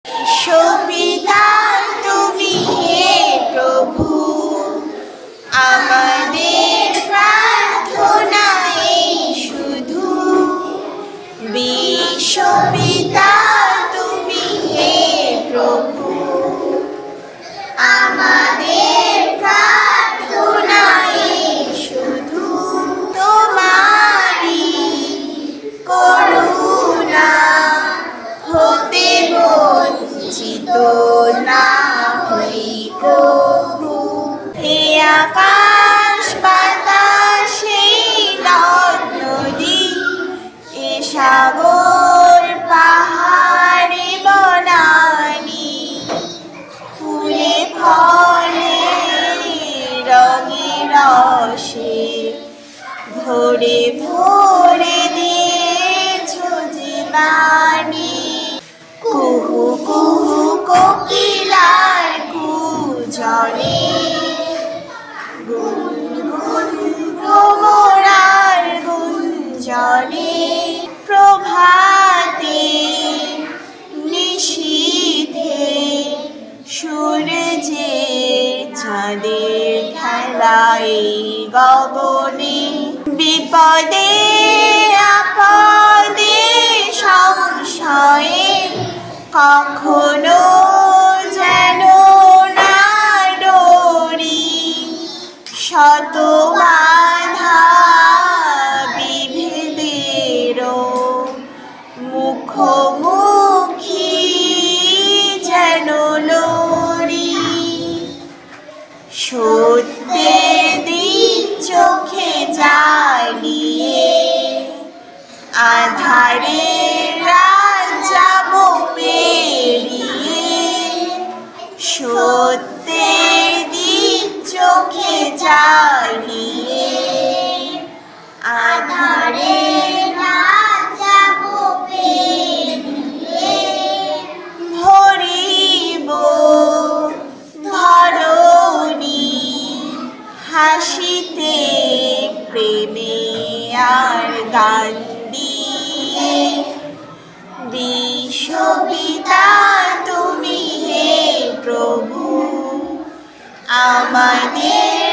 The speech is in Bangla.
বিশ্বপিতা তুমি হে প্রভু, আমাদের প্রার্থনা এই শুধু। বিশ্বপিতা তুমি হে প্রভু, আমাদের প্রার্থনা এই শুধু। তোমারি করুণা হতে বঞ্চিত না হই প্রভু। হে আকাশ বাতাসে নদ নদী, এ সাগর পাহাড়ে বনানি, ফুলে ফলে রঙে রসে ভরে ভরে দিয়েছো জীবনী। কুহু কুহু কোকিলার কুজনে, গুনগুন ভ্রমরার গুঞ্জনে, প্রভাতে নিশীথে সূর্যে চাঁদের খেলায় গগনে। বিপদে আপদে সংশয়ে কখনো যেন না ডরি, শত বাধা বিভেদেরও মুখোমুখি যেন লড়ি। সত্যের দিক চোখে জ্বালিয়ে আধারের রাত যাব পেরিয়ে। সত্যের দিক চোখে জ্বালিয়ে আধারের রাত যাব পেরিয়ে। ভরিব ধরণী হাসিতে প্রেমে আর গান দিয়ে। বিশ্বপিতা তুমি হে প্রভু, আমাদের